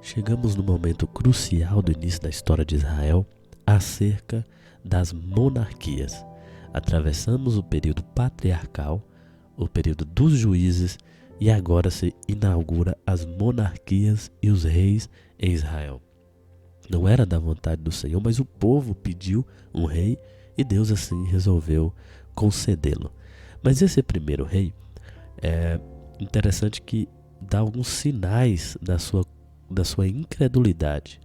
chegamos no momento crucial do início da história de Israel, acerca das monarquias. Atravessamos o período patriarcal, o período dos juízes, e agora se inaugura as monarquias e os reis em Israel. Não era da vontade do Senhor, mas o povo pediu um rei e Deus assim resolveu concedê-lo. Mas esse primeiro rei é interessante que dá alguns sinais da sua incredulidade.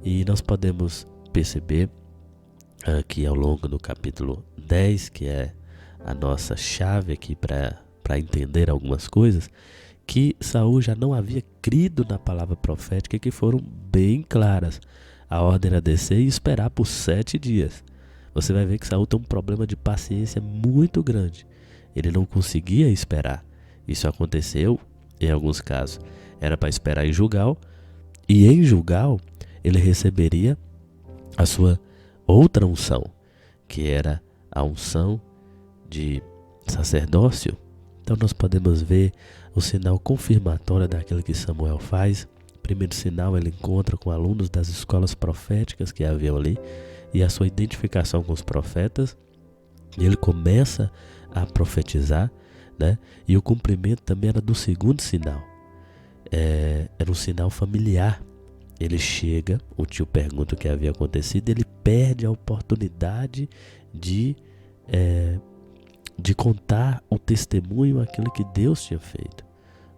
E nós podemos perceber aqui ao longo do capítulo 10, que é a nossa chave aqui para entender algumas coisas, que Saul já não havia crido na palavra profética, que foram bem claras. A ordem era descer e esperar por 7 dias. Você vai ver que Saul tem um problema de paciência muito grande. Ele não conseguia esperar. Isso aconteceu em alguns casos. Era para esperar em Gilgal, e em Gilgal ele receberia a sua outra unção, que era a unção de sacerdócio. Então nós podemos ver o sinal confirmatório daquilo que Samuel faz. Primeiro sinal, ele encontra com alunos das escolas proféticas que haviam ali, e a sua identificação com os profetas, e ele começa a profetizar, né? E o cumprimento também era do segundo sinal, era um sinal familiar. Ele chega, o tio pergunta o que havia acontecido, ele perde a oportunidade de contar o testemunho, aquilo que Deus tinha feito.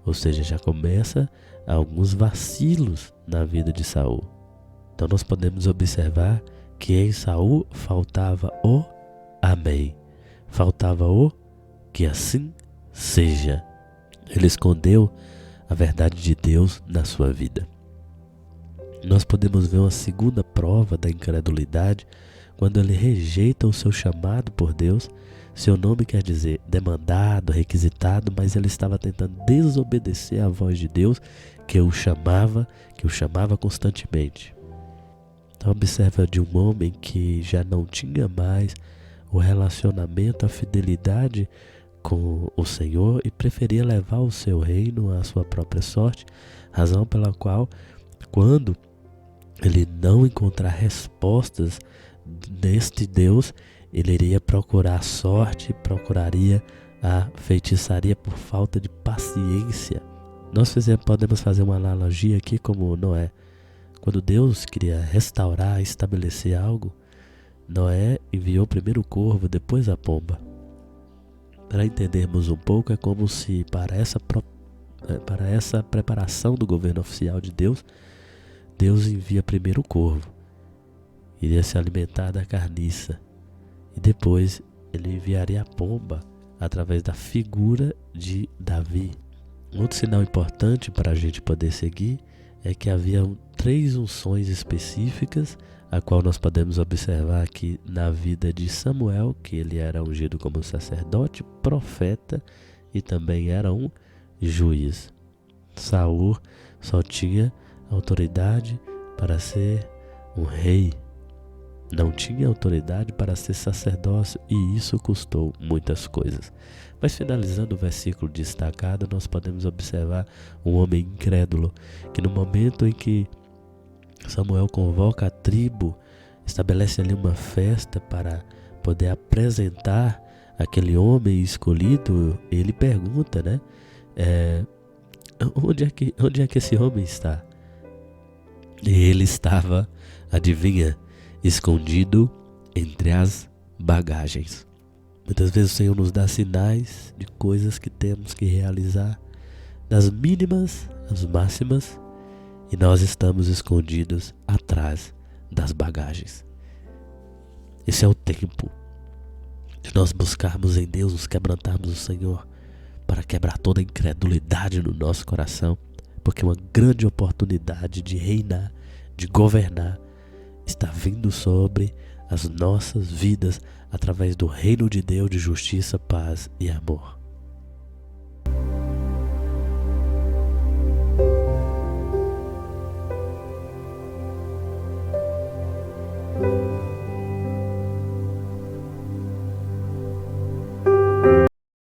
Ou seja, já começa alguns vacilos na vida de Saul. Então nós podemos observar que em Saul faltava o amém, faltava o que assim seja. Ele escondeu a verdade de Deus na sua vida. Nós podemos ver uma segunda prova da incredulidade quando ele rejeita o seu chamado por Deus. Seu nome quer dizer demandado, requisitado, mas ele estava tentando desobedecer à voz de Deus que o chamava constantemente. Então observa de um homem que já não tinha mais o relacionamento, a fidelidade com o Senhor e preferia levar o seu reino à sua própria sorte, razão pela qual, quando ele não encontrar respostas neste Deus, ele iria procurar sorte, procuraria a feitiçaria por falta de paciência. Nós podemos fazer uma analogia aqui como Noé. Quando Deus queria restaurar, estabelecer algo, Noé enviou primeiro o corvo, depois a pomba. Para entendermos um pouco, é como se para essa preparação do governo oficial de Deus, Deus envia primeiro o corvo, iria se alimentar da carniça, e depois ele enviaria a pomba através da figura de Davi. Outro sinal importante para a gente poder seguir é que havia 3 unções específicas, a qual nós podemos observar aqui na vida de Samuel, que ele era ungido como sacerdote, profeta e também era um juiz. Saul só tinha autoridade para ser um rei, não tinha autoridade para ser sacerdócio, e isso custou muitas coisas. Mas finalizando o versículo destacado, nós podemos observar um homem incrédulo, que no momento em que Samuel convoca a tribo, estabelece ali uma festa para poder apresentar aquele homem escolhido, ele pergunta, né? Onde é que esse homem está? E ele estava, adivinha, escondido entre as bagagens. Muitas vezes o Senhor nos dá sinais de coisas que temos que realizar, das mínimas às máximas, e nós estamos escondidos atrás das bagagens. Esse é o tempo de nós buscarmos em Deus, nos quebrantarmos o Senhor, para quebrar toda a incredulidade no nosso coração, porque uma grande oportunidade de reinar, de governar, está vindo sobre as nossas vidas através do reino de Deus de justiça, paz e amor.